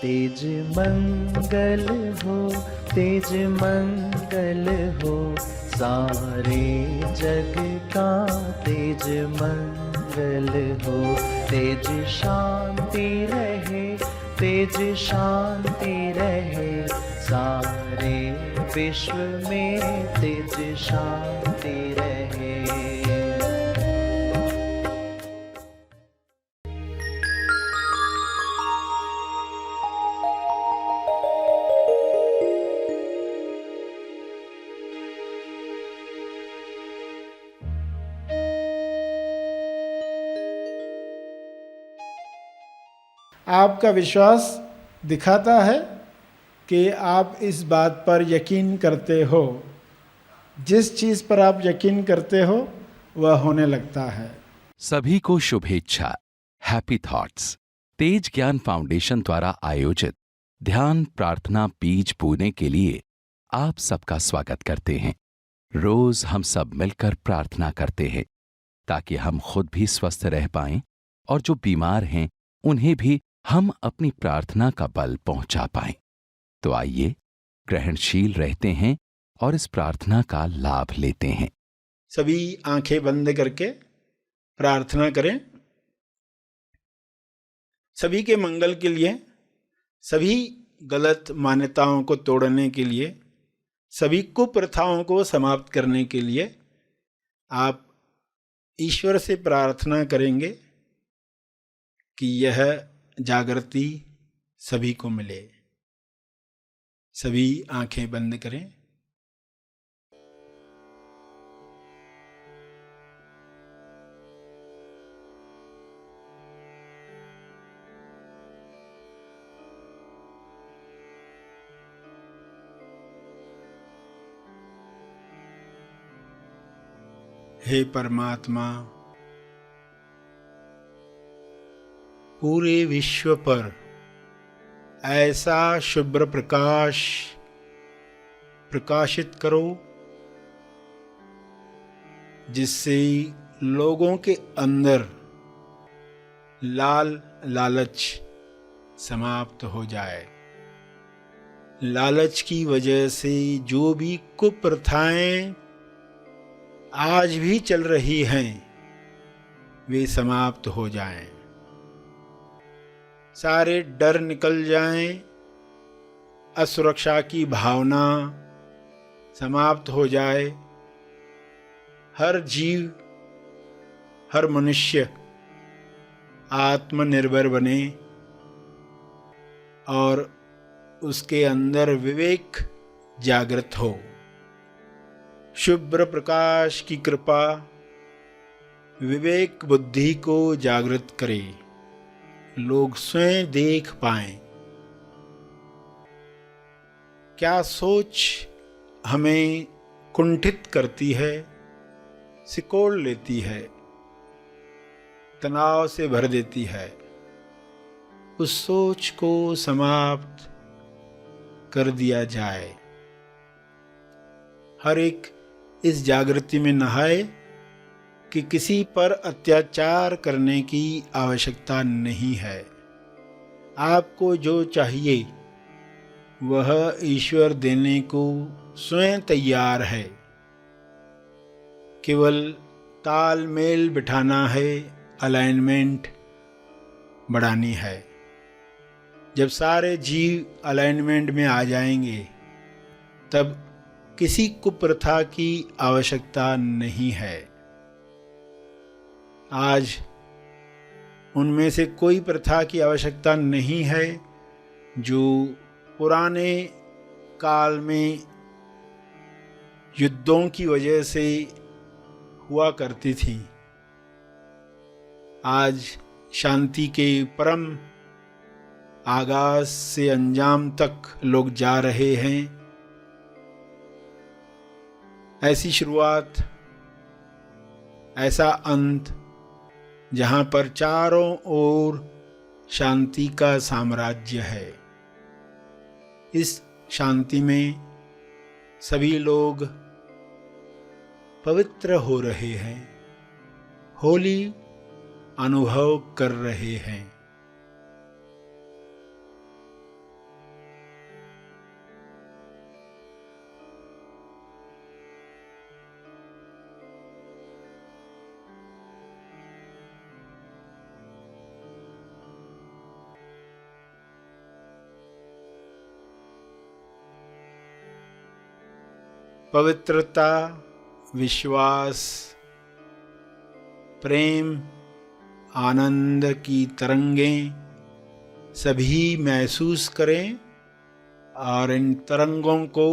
तेज मंगल हो, तेज मंगल हो, सारे जग का तेज मंगल हो। तेज शांति रहे, तेज शांति रहे, सारे विश्व में तेज शांति रहे। आपका विश्वास दिखाता है कि आप इस बात पर यकीन करते हो। जिस चीज पर आप यकीन करते हो वह होने लगता है। सभी को शुभेच्छा। हैप्पी थॉट्स तेज ज्ञान फाउंडेशन द्वारा आयोजित ध्यान प्रार्थना बीज बोने के लिए आप सबका स्वागत करते हैं। रोज हम सब मिलकर प्रार्थना करते हैं ताकि हम खुद भी स्वस्थ रह पाएं और जो बीमार हैं उन्हें भी हम अपनी प्रार्थना का बल पहुंचा पाएं। तो आइए ग्रहणशील रहते हैं और इस प्रार्थना का लाभ लेते हैं। सभी आंखें बंद करके प्रार्थना करें। सभी के मंगल के लिए, सभी गलत मान्यताओं को तोड़ने के लिए, सभी कुप्रथाओं को समाप्त करने के लिए आप ईश्वर से प्रार्थना करेंगे कि यह जागृति सभी को मिले। सभी आंखें बंद करें। हे परमात्मा, पूरे विश्व पर ऐसा शुभ्र प्रकाश प्रकाशित करो जिससे लोगों के अंदर लालच समाप्त हो जाए। लालच की वजह से जो भी कुप्रथाएं आज भी चल रही हैं वे समाप्त हो जाएं। सारे डर निकल जाएं, असुरक्षा की भावना समाप्त हो जाए। हर जीव, हर मनुष्य आत्मनिर्भर बने और उसके अंदर विवेक जागृत हो। शुभ्र प्रकाश की कृपा विवेक बुद्धि को जागृत करे, लोग स्वयं देख पाएं क्या सोच हमें कुंठित करती है, सिकोड़ लेती है, तनाव से भर देती है। उस सोच को समाप्त कर दिया जाए। हर एक इस जागृति में नहाए कि किसी पर अत्याचार करने की आवश्यकता नहीं है। आपको जो चाहिए वह ईश्वर देने को स्वयं तैयार है। केवल तालमेल बिठाना है, अलाइनमेंट बढ़ानी है। जब सारे जीव अलाइनमेंट में आ जाएंगे तब किसी कुप्रथा की आवश्यकता नहीं है। आज उनमें से कोई प्रथा की आवश्यकता नहीं है जो पुराने काल में युद्धों की वजह से हुआ करती थी। आज शांति के परम आगाज से अंजाम तक लोग जा रहे हैं। ऐसी शुरुआत, ऐसा अंत जहां पर चारों ओर शांति का साम्राज्य है। इस शांति में सभी लोग पवित्र हो रहे हैं, होली अनुभव कर रहे हैं। पवित्रता, विश्वास, प्रेम, आनंद की तरंगें सभी महसूस करें और इन तरंगों को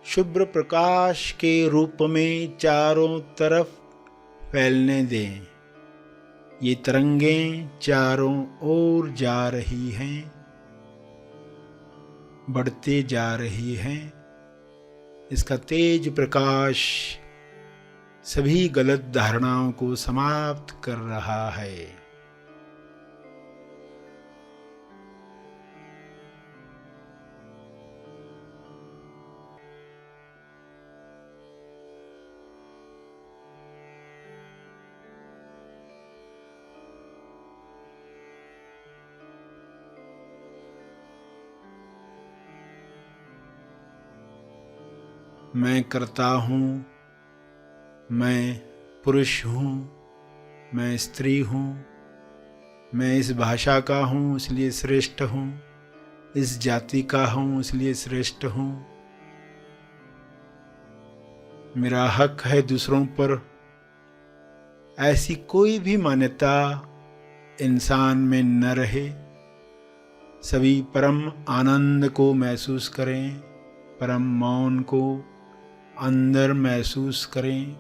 शुभ्र प्रकाश के रूप में चारों तरफ फैलने दें। ये तरंगें चारों ओर जा रही हैं, बढ़ते जा रही हैं। इसका तेज प्रकाश सभी गलत धारणाओं को समाप्त कर रहा है। मैं करता हूँ, मैं पुरुष हूँ, मैं स्त्री हूँ, मैं इस भाषा का हूँ इसलिए श्रेष्ठ हूँ, इस जाति का हूँ इसलिए श्रेष्ठ हूँ। मेरा हक है दूसरों पर। ऐसी कोई भी मान्यता इंसान में न रहे। सभी परम आनंद को महसूस करें, परम मौन को अंदर महसूस करें।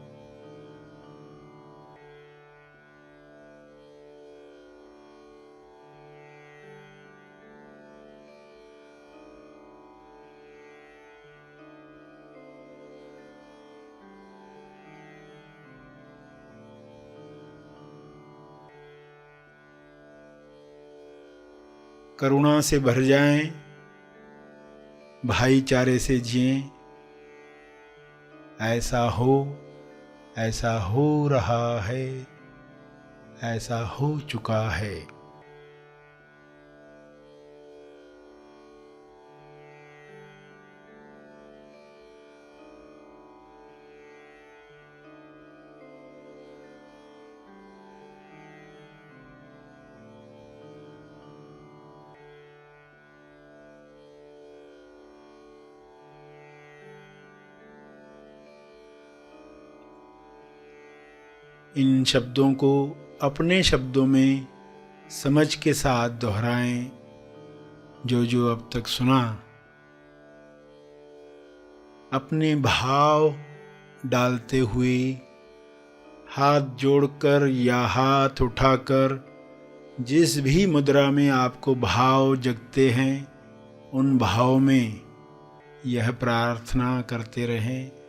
करुणा से भर जाएं, भाईचारे से जिएं। ऐसा हो रहा है, ऐसा हो चुका है। इन शब्दों को अपने शब्दों में समझ के साथ दोहराएं। जो अब तक सुना, अपने भाव डालते हुए हाथ जोड़कर या हाथ उठाकर जिस भी मुद्रा में आपको भाव जगते हैं, उन भाव में यह प्रार्थना करते रहें।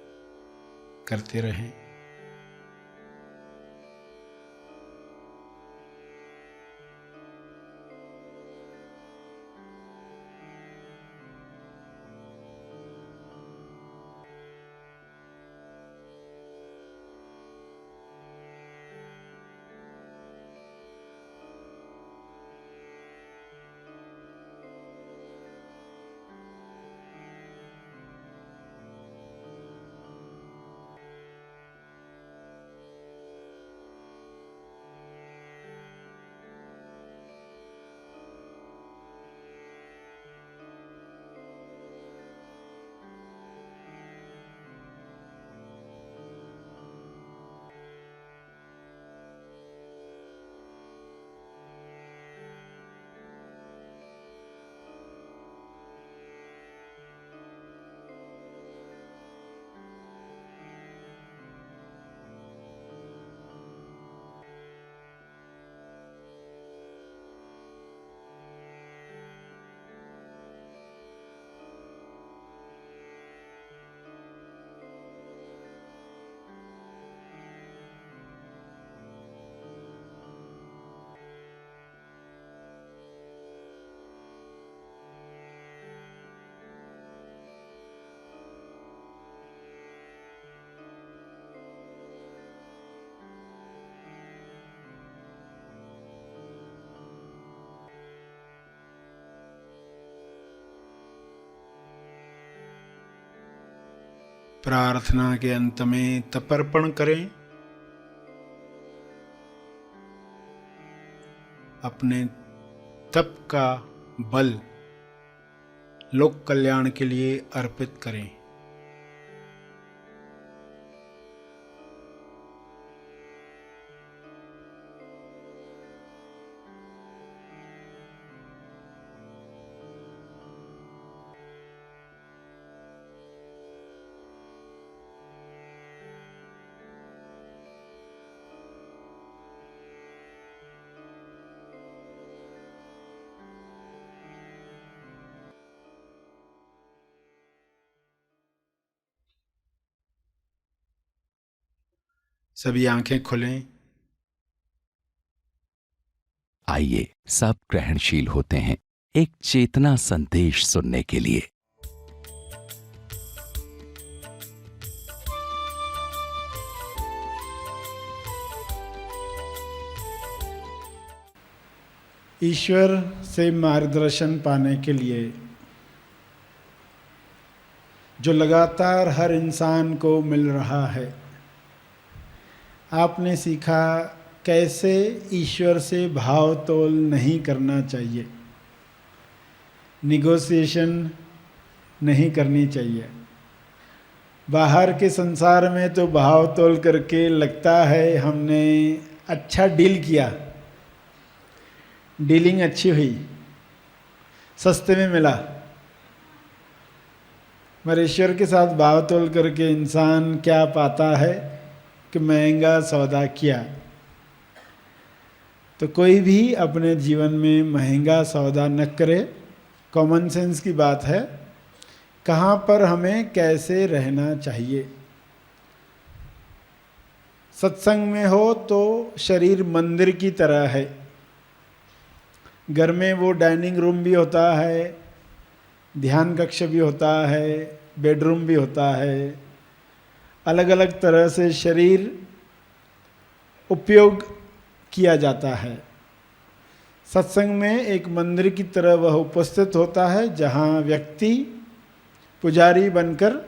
प्रार्थना के अंत में तर्पण करें। अपने तप का बल लोक कल्याण के लिए अर्पित करें। सभी आंखें खुलें। आइए सब ग्रहणशील होते हैं एक चेतना संदेश सुनने के लिए। ईश्वर से मार्गदर्शन पाने के लिए जो लगातार हर इंसान को मिल रहा है, आपने सीखा कैसे ईश्वर से भाव तोल नहीं करना चाहिए, निगोशिएशन नहीं करनी चाहिए। बाहर के संसार में तो भाव तोल करके लगता है हमने अच्छा डील किया, डीलिंग अच्छी हुई, सस्ते में मिला। मगर ईश्वर के साथ भाव तोल करके इंसान क्या पाता है कि महंगा सौदा किया। तो कोई भी अपने जीवन में महंगा सौदा न करे। कॉमन सेंस की बात है, कहाँ पर हमें कैसे रहना चाहिए। सत्संग में हो तो शरीर मंदिर की तरह है। घर में वो डाइनिंग रूम भी होता है, ध्यान कक्ष भी होता है, बेडरूम भी होता है। अलग अलग तरह से शरीर उपयोग किया जाता है। सत्संग में एक मंदिर की तरह वह उपस्थित होता है, जहाँ व्यक्ति पुजारी बनकर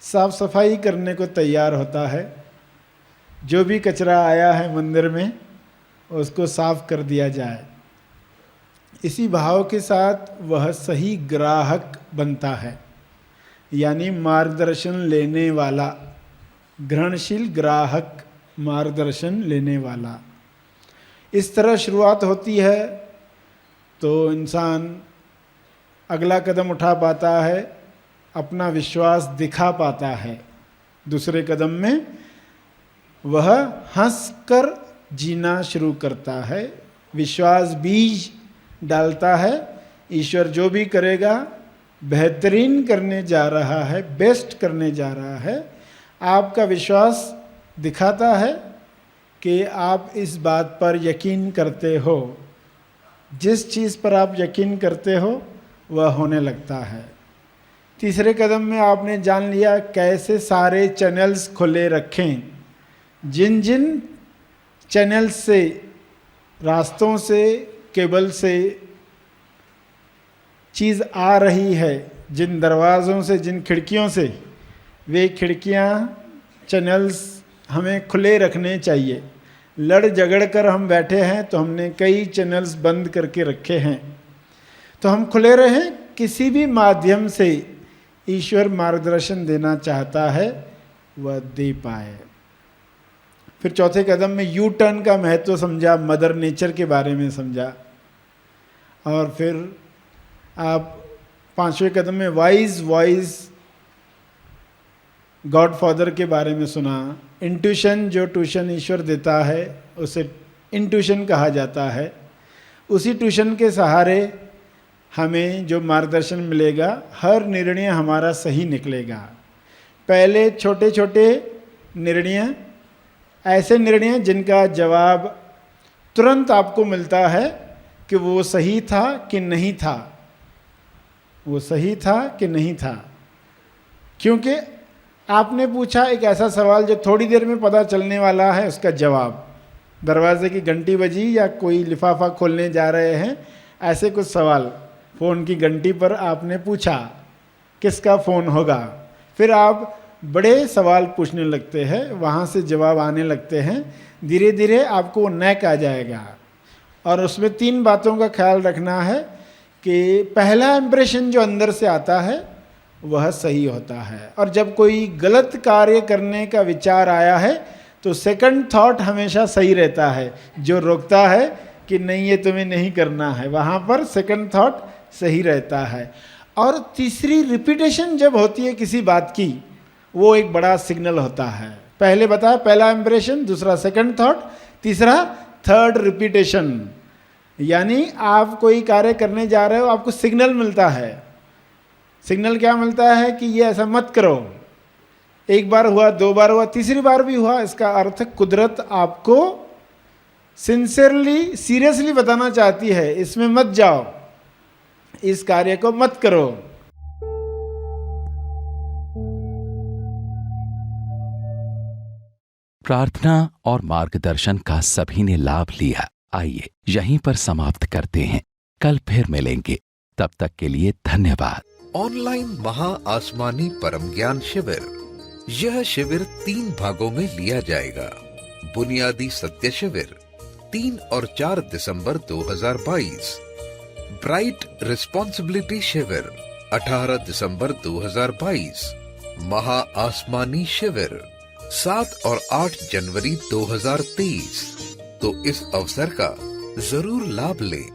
साफ सफाई करने को तैयार होता है। जो भी कचरा आया है मंदिर में उसको साफ कर दिया जाए। इसी भाव के साथ वह सही ग्राहक बनता है, यानी मार्गदर्शन लेने वाला, ग्रहणशील ग्राहक, मार्गदर्शन लेने वाला। इस तरह शुरुआत होती है तो इंसान अगला कदम उठा पाता है, अपना विश्वास दिखा पाता है। दूसरे कदम में वह हंसकर जीना शुरू करता है, विश्वास बीज डालता है। ईश्वर जो भी करेगा बेहतरीन करने जा रहा है, बेस्ट करने जा रहा है। आपका विश्वास दिखाता है कि आप इस बात पर यकीन करते हो। जिस चीज़ पर आप यकीन करते हो वह होने लगता है। तीसरे कदम में आपने जान लिया कैसे सारे चैनल्स खुले रखें। जिन जिन चैनल्स से, रास्तों से, केबल से चीज़ आ रही है, जिन दरवाज़ों से, जिन खिड़कियों से, वे खिड़कियाँ, चैनल्स हमें खुले रखने चाहिए। लड़ झगड़ कर हम बैठे हैं तो हमने कई चैनल्स बंद करके रखे हैं। तो हम खुले रहें। किसी भी माध्यम से ईश्वर मार्गदर्शन देना चाहता है वह दे पाए। फिर चौथे कदम में यू टर्न का महत्व समझा, मदर नेचर के बारे में समझा। और फिर आप पांचवें कदम में वाइज वॉइस गॉड फादर के बारे में सुना। इंट्यूशन, जो ट्यूशन ईश्वर देता है उसे इंट्यूशन कहा जाता है। उसी ट्यूशन के सहारे हमें जो मार्गदर्शन मिलेगा, हर निर्णय हमारा सही निकलेगा। पहले छोटे छोटे निर्णय, ऐसे निर्णय जिनका जवाब तुरंत आपको मिलता है कि वो सही था कि नहीं था, वो सही था कि नहीं था। क्योंकि आपने पूछा एक ऐसा सवाल जो थोड़ी देर में पता चलने वाला है उसका जवाब। दरवाजे की घंटी बजी या कोई लिफाफा खोलने जा रहे हैं, ऐसे कुछ सवाल फ़ोन की घंटी पर आपने पूछा किसका फ़ोन होगा। फिर आप बड़े सवाल पूछने लगते हैं, वहाँ से जवाब आने लगते हैं। धीरे धीरे आपको वो नैक आ जाएगा। और उसमें 3 बातों का ख्याल रखना है कि पहला इंप्रेशन जो अंदर से आता है वह सही होता है। और जब कोई गलत कार्य करने का विचार आया है तो सेकंड थॉट हमेशा सही रहता है, जो रोकता है कि नहीं ये तुम्हें नहीं करना है, वहाँ पर सेकंड थॉट सही रहता है। और तीसरी रिपीटेशन जब होती है किसी बात की, वो एक बड़ा सिग्नल होता है। पहले बताया पहला इंप्रेशन, दूसरा सेकंड थॉट, तीसरा थर्ड रिपीटेशन। यानी आप कोई कार्य करने जा रहे हो, आपको सिग्नल मिलता है। सिग्नल क्या मिलता है कि ये ऐसा मत करो, एक बार हुआ, 2 बार हुआ, तीसरी बार भी हुआ, इसका अर्थ कुदरत आपको सिंसियरली, सीरियसली बताना चाहती है, इसमें मत जाओ, इस कार्य को मत करो। प्रार्थना और मार्गदर्शन का सभी ने लाभ लिया। आइए यहीं पर समाप्त करते हैं, कल फिर मिलेंगे, तब तक के लिए धन्यवाद। ऑनलाइन महा आसमानी परम ज्ञान शिविर। यह शिविर 3 भागों में लिया जाएगा। बुनियादी सत्य शिविर 3 और 4 दिसंबर 2022। ब्राइट रिस्पॉन्सिबिलिटी शिविर 18 दिसंबर 2022। महा आसमानी शिविर 7 और 8 जनवरी 2023। तो इस अवसर का जरूर लाभ लें।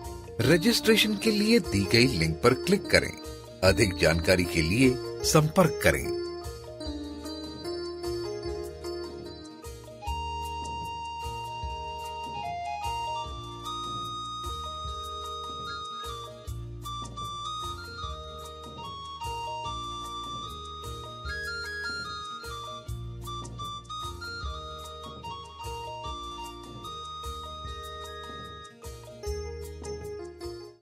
रजिस्ट्रेशन के लिए दी गई लिंक पर क्लिक करें। अधिक जानकारी के लिए संपर्क करें।